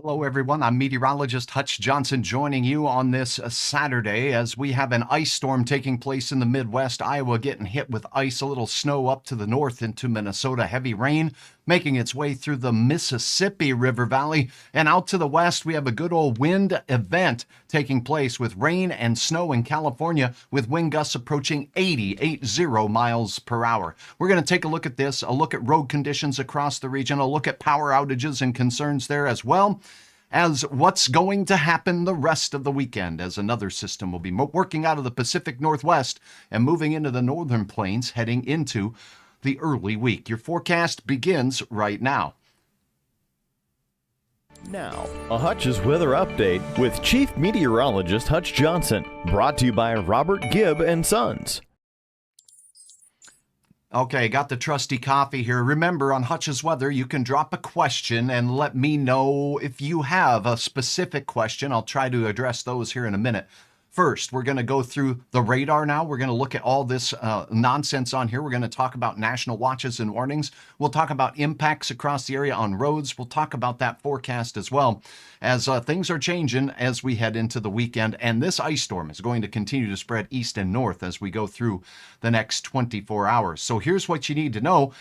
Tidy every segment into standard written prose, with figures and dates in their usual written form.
Hello, everyone. I'm meteorologist Hutch Johnson joining you on this Saturday as we have an ice storm taking place in the Midwest. Iowa getting hit with ice, a little snow up to the north into Minnesota, heavy rain making its way through the Mississippi River Valley. And out to the west, we have a good old wind event taking place with rain and snow in California with wind gusts approaching 80 miles per hour. We're going to take a look at this, a look at road conditions across the region, a look at power outages and concerns there as well as what's going to happen the rest of the weekend as another system will be working out of the Pacific Northwest and moving into the northern plains heading into the early week. Your forecast begins right now. Now, a Hutch's weather update with Chief Meteorologist Hutch Johnson, brought to you by Robert Gibb and Sons. Okay, got the trusty coffee here. Remember, on Hutch's Weather, you can drop a question and let me know if you have a specific question. I'll try to address those here in a minute. First, we're going to go through the radar now. We're going to look at all this nonsense on here. We're going to talk about national watches and warnings. We'll talk about impacts across the area on roads. We'll talk about that forecast as well as things are changing as we head into the weekend. And this ice storm is going to continue to spread east and north as we go through the next 24 hours. So here's what you need to know.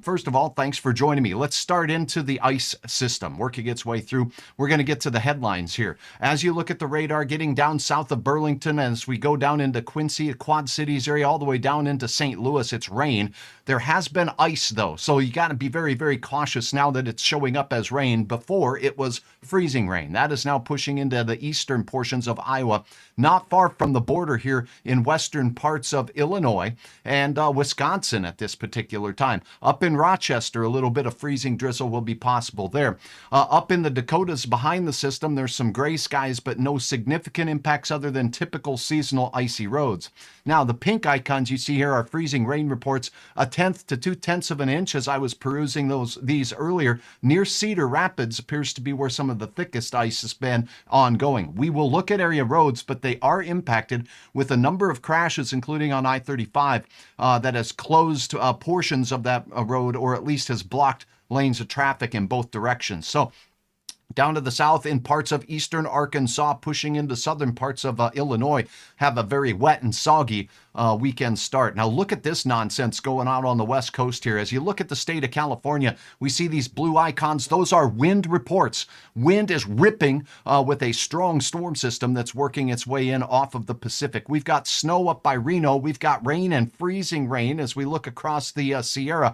First of all, thanks for joining me. Let's start into the ice system, working its way through. We're going to get to the headlines here. As you look at the radar, getting down south of Burlington, as we go down into Quincy, Quad Cities area, all the way down into St. Louis, it's rain. There has been ice, though, so you got to be very, very cautious now that it's showing up as rain. Before, it was freezing rain. That is now pushing into the eastern portions of Iowa, not far from the border here in western parts of Illinois and Wisconsin at this particular time. Up in Rochester, a little bit of freezing drizzle will be possible there. Up in the Dakotas behind the system, there's some gray skies, but no significant impacts other than typical seasonal icy roads. Now, the pink icons you see here are freezing rain reports, 1/10 to 2/10 of an inch. As I was perusing these earlier, near Cedar Rapids appears to be where some of the thickest ice has been ongoing. We will look at area roads, but they are impacted with a number of crashes, including on I-35, that has closed portions of that road, or at least has blocked lanes of traffic in both directions. So down to the south in parts of eastern Arkansas, pushing into southern parts of Illinois, have a very wet and soggy weekend start. Now look at this nonsense going on the west coast here. As you look at the state of California, we see these blue icons. Those are wind reports. Wind is ripping with a strong storm system that's working its way in off of the Pacific. We've got snow up by Reno. We've got rain and freezing rain as we look across the Sierra.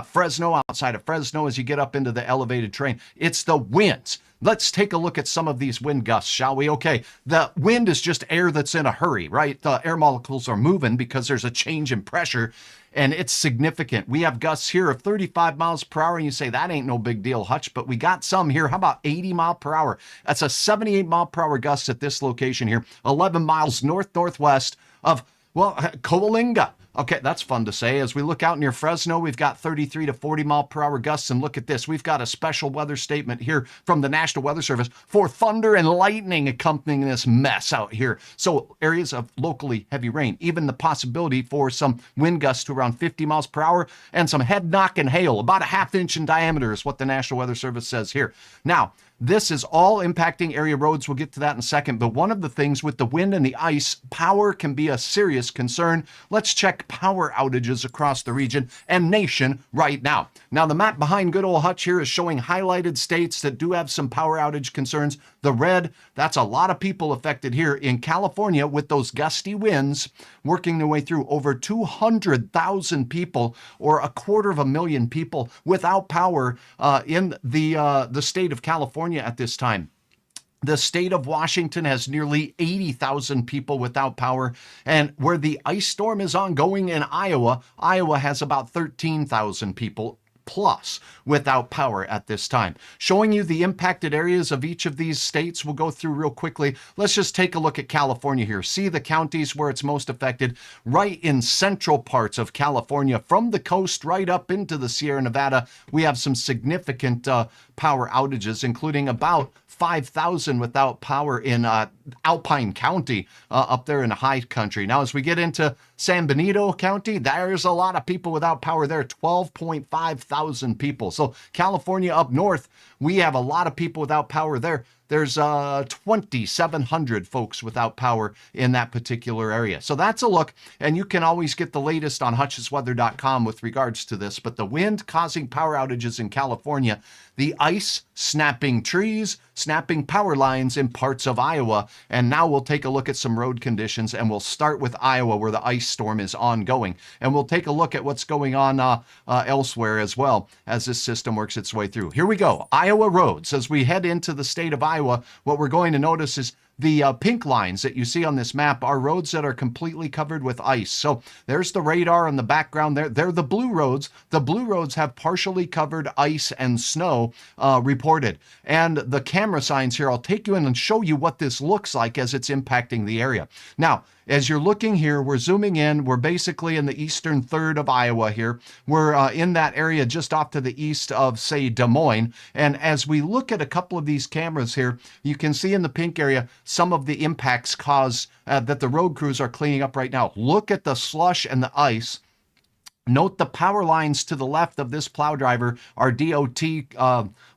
Fresno, outside of Fresno, as you get up into the elevated terrain. It's the winds. Let's take a look at some of these wind gusts, shall we? Okay, the wind is just air that's in a hurry, right? The air molecules are moving because there's a change in pressure, and it's significant. We have gusts here of 35 miles per hour, and you say, that ain't no big deal, Hutch, but we got some here. How about 80 mile per hour? That's a 78 mile per hour gust at this location here, 11 miles north-northwest of, well, Coalinga. Okay, that's fun to say. As we look out near Fresno, we've got 33 to 40 mile per hour gusts. And look at this. We've got a special weather statement here from the National Weather Service for thunder and lightning accompanying this mess out here. So areas of locally heavy rain, even the possibility for some wind gusts to around 50 miles per hour and some head knocking hail, about a 1/2 inch in diameter is what the National Weather Service says here. Now, this is all impacting area roads. We'll get to that in a second. But one of the things with the wind and the ice, power can be a serious concern. Let's check power outages across the region and nation right now. Now, the map behind good old Hutch here is showing highlighted states that do have some power outage concerns. The red, that's a lot of people affected here in California with those gusty winds working their way through. Over 200,000 people, or 250,000 people without power in the state of California at this time. The state of Washington has nearly 80,000 people without power. And where the ice storm is ongoing in Iowa, Iowa has about 13,000 people plus without power at this time. Showing you the impacted areas of each of these states, we'll go through real quickly. Let's just take a look at California here. See the counties where it's most affected. Right in central parts of California, from the coast right up into the Sierra Nevada, we have some significant power outages, including about 5,000 without power in Alpine County up there in the high country. Now, as we get into San Benito County, there's a lot of people without power there, 12.5 thousand people. So California up north, we have a lot of people without power there. There's 2,700 folks without power in that particular area. So that's a look, and you can always get the latest on hutchesweather.com with regards to this. But the wind causing power outages in California, the ice snapping trees, snapping power lines in parts of Iowa. And now we'll take a look at some road conditions, and we'll start with Iowa where the ice storm is ongoing. And we'll take a look at what's going on elsewhere as well as this system works its way through. Here we go. Iowa roads. As we head into the state of Iowa, what we're going to notice is the pink lines that you see on this map are roads that are completely covered with ice. So there's the radar in the background there. They're the blue roads. The blue roads have partially covered ice and snow reported. And the camera signs here, I'll take you in and show you what this looks like as it's impacting the area. Now, as you're looking here, we're zooming in. We're basically in the eastern third of Iowa here. We're in that area just off to the east of, say, Des Moines. And as we look at a couple of these cameras here, you can see in the pink area some of the impacts caused that the road crews are cleaning up right now. Look at the slush and the ice. Note the power lines to the left of this plow driver are DOT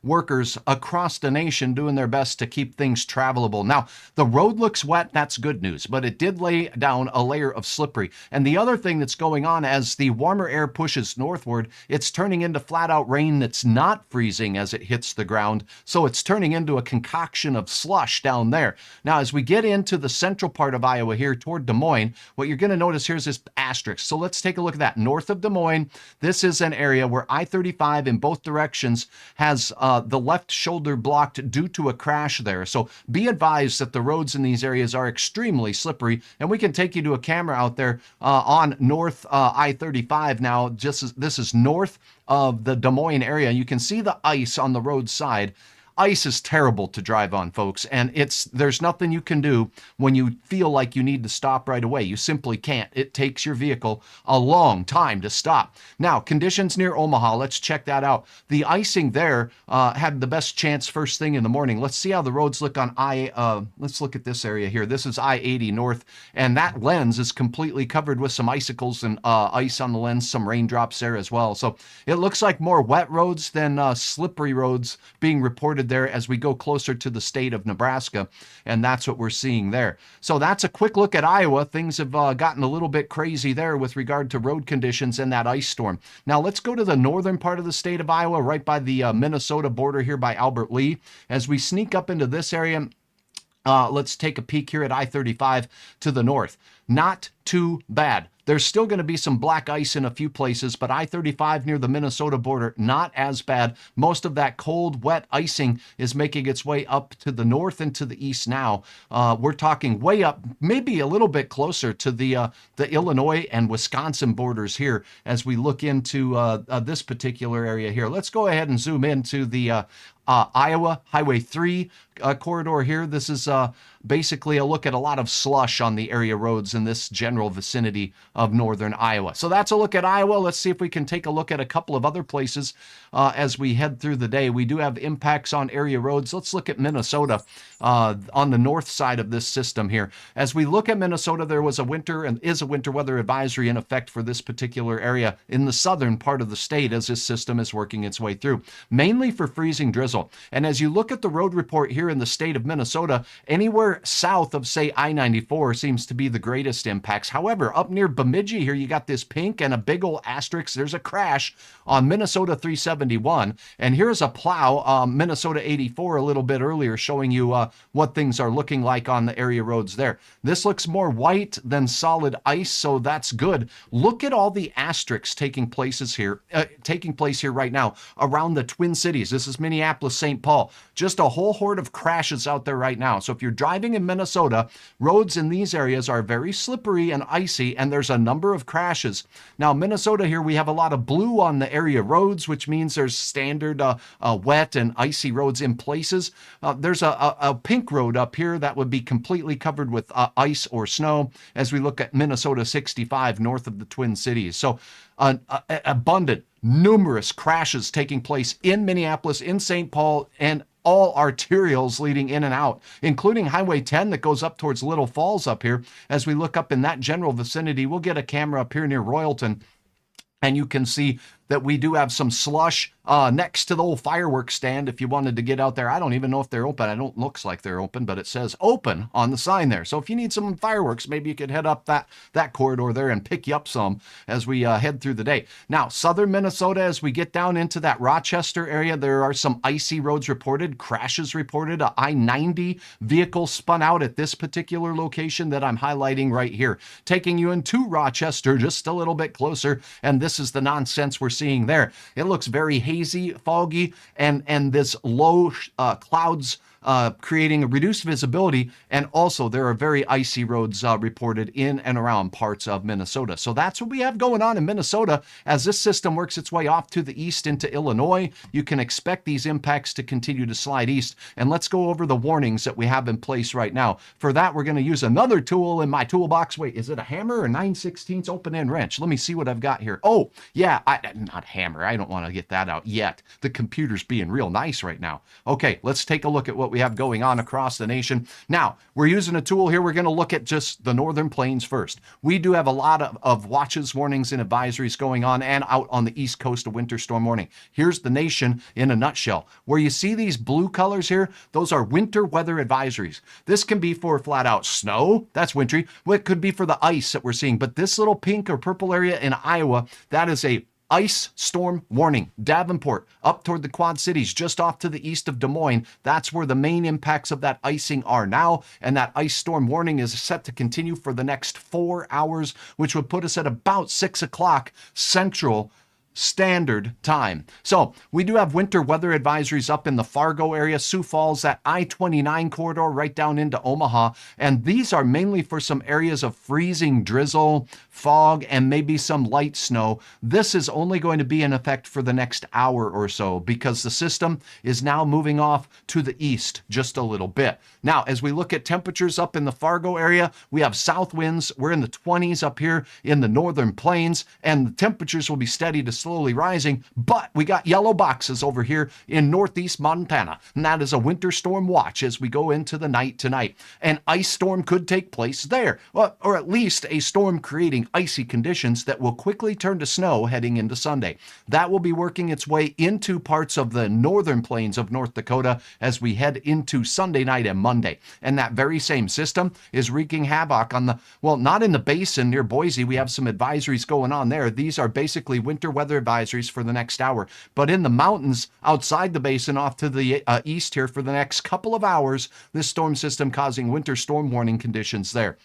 workers across the nation doing their best to keep things travelable. Now, the road looks wet. That's good news, but it did lay down a layer of slippery. And the other thing that's going on as the warmer air pushes northward, it's turning into flat out rain that's not freezing as it hits the ground. So it's turning into a concoction of slush down there. Now, as we get into the central part of Iowa here toward Des Moines, what you're going to notice here is this asterisk. So let's take a look at that. North of Des Moines, this is an area where I-35 in both directions has the left shoulder blocked due to a crash there. So be advised that the roads in these areas are extremely slippery, and we can take you to a camera out there on North I-35 now. This is north of the Des Moines area. You can see the ice on the roadside. Ice is terrible to drive on, folks, and there's nothing you can do when you feel like you need to stop right away. You simply can't. It takes your vehicle a long time to stop. Now, conditions near Omaha, let's check that out. The icing there had the best chance first thing in the morning. Let's see how the roads look on let's look at this area here. This is I-80 north, and that lens is completely covered with some icicles and ice on the lens, some raindrops there as well. So it looks like more wet roads than slippery roads being reported there as we go closer to the state of Nebraska, and that's what we're seeing there. So that's a quick look at Iowa. Things have gotten a little bit crazy there with regard to road conditions and that ice storm. Now let's go to the northern part of the state of Iowa, right by the Minnesota border here by Albert Lea. As we sneak up into this area, let's take a peek here at I-35 to the north. Not too bad. There's still going to be some black ice in a few places, but I-35 near the Minnesota border, not as bad. Most of that cold, wet icing is making its way up to the north and to the east now. We're talking way up, maybe a little bit closer to the Illinois and Wisconsin borders here as we look into this particular area here. Let's go ahead and zoom into the Iowa Highway 3 corridor here. This is basically a look at a lot of slush on the area roads in this general vicinity of northern Iowa. So that's a look at Iowa. Let's see if we can take a look at a couple of other places as we head through the day. We do have impacts on area roads. Let's look at Minnesota on the north side of this system here. As we look at Minnesota, there was a winter and is a winter weather advisory in effect for this particular area in the southern part of the state as this system is working its way through, mainly for freezing drizzle. And as you look at the road report here in the state of Minnesota, anywhere south of, say, I-94 seems to be the greatest impacts. However, up near Bemidji here, you got this pink and a big old asterisk. There's a crash on Minnesota 371. And here's a plow, Minnesota 84 a little bit earlier, showing you what things are looking like on the area roads there. This looks more white than solid ice, so that's good. Look at all the asterisks taking place here right now around the Twin Cities. This is Minneapolis, St. Paul. Just a whole horde of crashes out there right now. So if you're driving in Minnesota, roads in these areas are very slippery and icy, and there's a number of crashes. Now, Minnesota here, we have a lot of blue on the area roads, which means there's standard wet and icy roads in places. There's a pink road up here that would be completely covered with ice or snow as we look at Minnesota 65 north of the Twin Cities. So abundant, numerous crashes taking place in Minneapolis, in St. Paul, and all arterials leading in and out, including Highway 10 that goes up towards Little Falls up here. As we look up in that general vicinity, we'll get a camera up here near Royalton, and you can see that we do have some slush next to the old fireworks stand if you wanted to get out there. I don't even know if they're open. I don't looks like they're open, but it says open on the sign there. So if you need some fireworks, maybe you could head up that corridor there and pick you up some as we head through the day. Now, southern Minnesota, as we get down into that Rochester area, there are some icy roads reported, crashes reported. A I-90 vehicle spun out at this particular location that I'm highlighting right here, taking you into Rochester just a little bit closer, and this is the nonsense we're seeing there. It looks very hazy, foggy, and this low clouds creating a reduced visibility, and also there are very icy roads reported in and around parts of Minnesota. So that's what we have going on in Minnesota. As this system works its way off to the east into Illinois, you can expect these impacts to continue to slide east. And let's go over the warnings that we have in place right now. For that, we're going to use another tool in my toolbox. Wait, is it a hammer or 9/16 open-end wrench? Let me see what I've got here. Oh, yeah, not hammer. I don't want to get that out yet. The computer's being real nice right now. Okay, let's take a look at what we have going on across the nation. Now, we're using a tool here. We're going to look at just the northern plains first. We do have a lot of watches, warnings, and advisories going on and out on the east coast of winter storm warning. Here's the nation in a nutshell. Where you see these blue colors here, those are winter weather advisories. This can be for flat out snow. That's wintry. Well, it could be for the ice that we're seeing. But this little pink or purple area in Iowa, that is a ice storm warning. Davenport, up toward the Quad Cities, just off to the east of Des Moines. That's where the main impacts of that icing are now. And that ice storm warning is set to continue for the next 4 hours, which would put us at about 6 o'clock Central Standard Time. So we do have winter weather advisories up in the Fargo area, Sioux Falls, that I-29 corridor right down into Omaha. And these are mainly for some areas of freezing drizzle, fog, and maybe some light snow. This is only going to be in effect for the next hour or so because the system is now moving off to the east just a little bit. Now, as we look at temperatures up in the Fargo area, we have south winds. We're in the 20s up here in the northern plains, and the temperatures will be steady to slowly rising, but we got yellow boxes over here in northeast Montana, and that is a winter storm watch as we go into the night tonight. An ice storm could take place there, or at least a storm creating icy conditions that will quickly turn to snow heading into Sunday. That will be working its way into parts of the northern plains of North Dakota as we head into Sunday night and Monday. And that very same system is wreaking havoc on not in the basin near Boise. We have some advisories going on there. These are basically winter weather advisories for the next hour. But in the mountains outside the basin off to the east here for the next couple of hours, this storm system causing winter storm warning conditions there.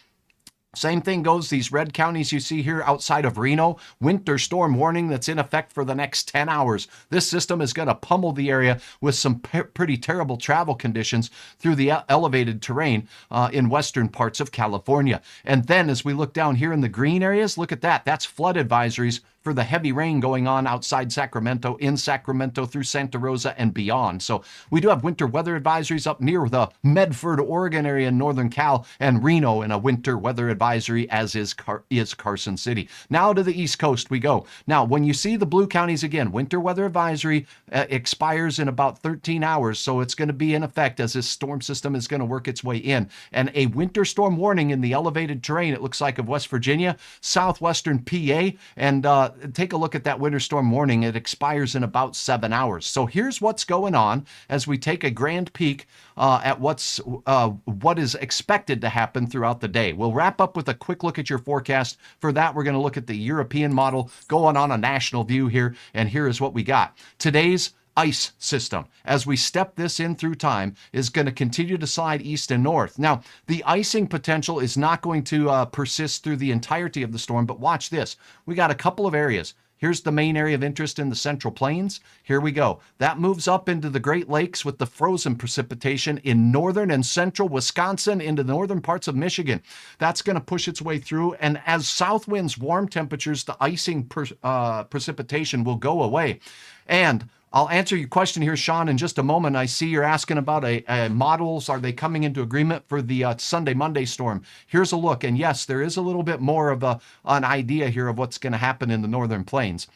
Same thing goes, these red counties you see here outside of Reno, winter storm warning that's in effect for the next 10 hours. This system is going to pummel the area with some pretty terrible travel conditions through the elevated terrain in western parts of California. And then as we look down here in the green areas, look at that. That's flood advisories for the heavy rain going on outside Sacramento, in Sacramento, through Santa Rosa and beyond. So we do have winter weather advisories up near the Medford, Oregon area in northern Cal, and Reno in a winter weather advisory, as is Carson City. Now to the East Coast we go. Now, when you see the blue counties again, winter weather advisory expires in about 13 hours, so it's going to be in effect as this storm system is going to work its way in. And a winter storm warning in the elevated terrain, it looks like, of West Virginia, southwestern PA, and take a look at that winter storm warning. It expires in about 7 hours. So here's what's going on as we take a grand peek at what is expected to happen throughout the day. We'll wrap up with a quick look at your forecast. For that, we're going to look at the European model going on a national view here, and here is what we got. Today's ice system, as we step this in through time, is going to continue to slide east and north. Now, the icing potential is not going to persist through the entirety of the storm, but watch this. We got a couple of areas. Here's the main area of interest in the Central Plains. Here we go. That moves up into the Great Lakes with the frozen precipitation in northern and central Wisconsin into the northern parts of Michigan. That's going to push its way through. And as south winds warm temperatures, the icing precipitation will go away. And I'll answer your question here, Sean, in just a moment. I see you're asking about models. Are they coming into agreement for the Sunday, Monday storm? Here's a look. And yes, there is a little bit more of an idea here of what's going to happen in the northern plains.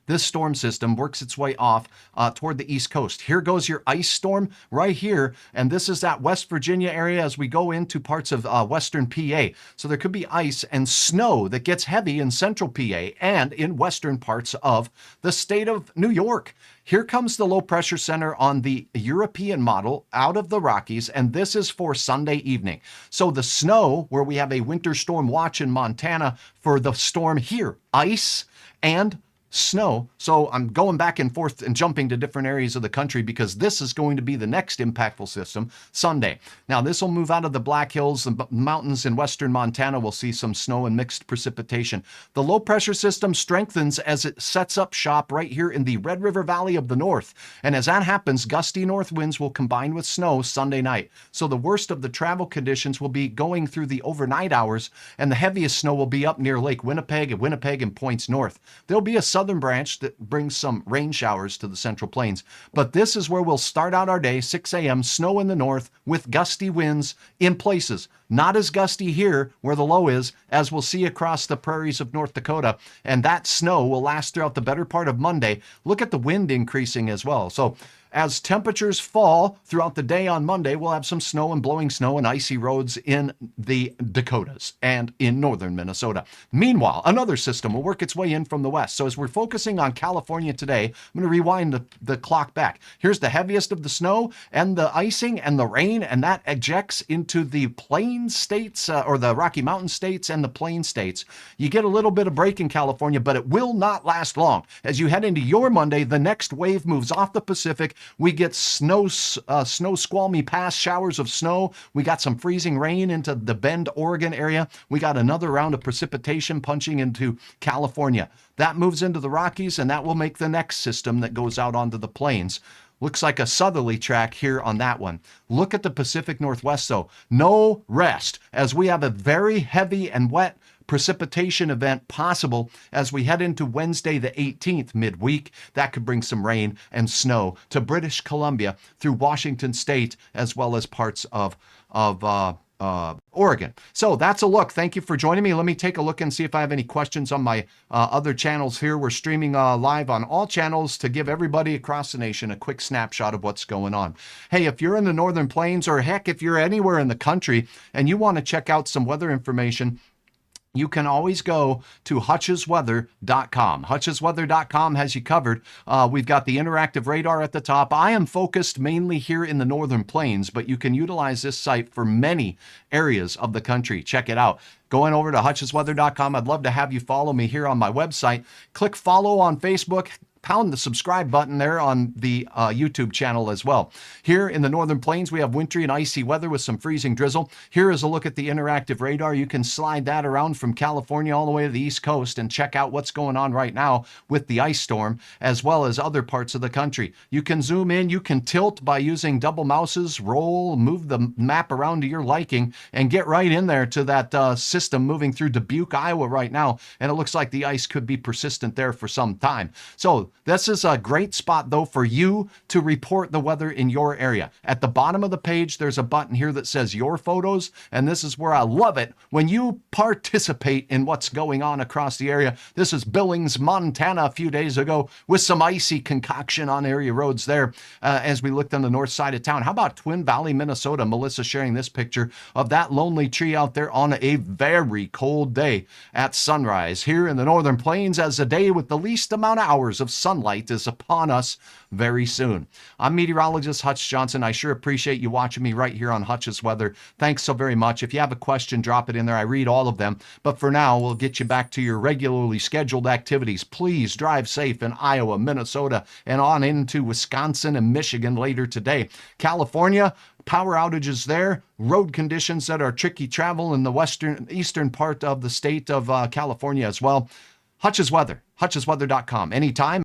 this storm system works its way off toward the east coast. Here goes your ice storm right here, and this is that West Virginia area as we go into parts of western PA. So there could be ice and snow that gets heavy in central PA and in western parts of the state of New York. Here comes the low pressure center on the European model out of the Rockies, and this is for Sunday evening. So the snow, where we have a winter storm watch in Montana for the storm here, ice and snow. So I'm going back and forth and jumping to different areas of the country because this is going to be the next impactful system Sunday. Now this will move out of the Black Hills, the mountains in western Montana. We'll see some snow and mixed precipitation. The low pressure system strengthens as it sets up shop right here in the Red River Valley of the North. And as that happens, gusty north winds will combine with snow Sunday night. So the worst of the travel conditions will be going through the overnight hours, and the heaviest snow will be up near Lake Winnipeg and points north. There'll be a southern branch that brings some rain showers to the Central Plains. But this is where we'll start out our day, 6 a.m., snow in the north with gusty winds in places. Not as gusty here where the low is as we'll see across the prairies of North Dakota. And that snow will last throughout the better part of Monday. Look at the wind increasing as well. So as temperatures fall throughout the day on Monday, we'll have some snow and blowing snow and icy roads in the Dakotas and in northern Minnesota. Meanwhile, another system will work its way in from the west. So as we're focusing on California today, I'm going to rewind the clock back. Here's the heaviest of the snow and the icing and the rain, and that ejects into the plain states or the Rocky Mountain states and the plain states. You get a little bit of break in California, but it will not last long. As you head into your Monday, the next wave moves off the Pacific. We get snow squalmy pass showers of snow. We got some freezing rain into the Bend, Oregon area. We got another round of precipitation punching into California. That moves into the Rockies, and that will make the next system that goes out onto the plains. Looks like a southerly track here on that one. Look at the Pacific Northwest, though. No rest, as we have a very heavy and wet precipitation event possible as we head into Wednesday the 18th midweek. That could bring some rain and snow to British Columbia through Washington State as well as parts of Oregon. So that's a look. Thank you for joining me. Let me take a look and see if I have any questions on my other channels here. We're streaming live on all channels to give everybody across the nation a quick snapshot of what's going on. Hey, if you're in the Northern Plains, or heck, if you're anywhere in the country and you want to check out some weather information, you can always go to hutchesweather.com. Hutchesweather.com has you covered. We've got the interactive radar at the top. I am focused mainly here in the Northern Plains, but you can utilize this site for many areas of the country. Check it out. Going over to hutchesweather.com, I'd love to have you follow me here on my website. Click follow on Facebook. Pound the subscribe button there on the YouTube channel as well. Here in the Northern Plains, we have wintry and icy weather with some freezing drizzle. Here is a look at the interactive radar. You can slide that around from California all the way to the East Coast and check out what's going on right now with the ice storm, as well as other parts of the country. You can zoom in, you can tilt by using double mouses, roll, move the map around to your liking, and get right in there to that system moving through Dubuque, Iowa right now. And it looks like the ice could be persistent there for some time. So this is a great spot, though, for you to report the weather in your area. At the bottom of the page, there's a button here that says Your Photos, and this is where I love it when you participate in what's going on across the area. This is Billings, Montana, a few days ago with some icy concoction on area roads there as we looked on the north side of town. How about Twin Valley, Minnesota? Melissa sharing this picture of that lonely tree out there on a very cold day at sunrise. Here in the Northern Plains, as a day with the least amount of hours of sunlight is upon us very soon. I'm meteorologist Hutch Johnson. I sure appreciate you watching me right here on Hutch's Weather. Thanks so very much. If you have a question, drop it in there. I read all of them. But for now, we'll get you back to your regularly scheduled activities. Please drive safe in Iowa, Minnesota, and on into Wisconsin and Michigan later today. California, power outages there, road conditions that are tricky travel in the eastern part of the state of California as well. Hutch's Weather, hutchesweather.com. Anytime.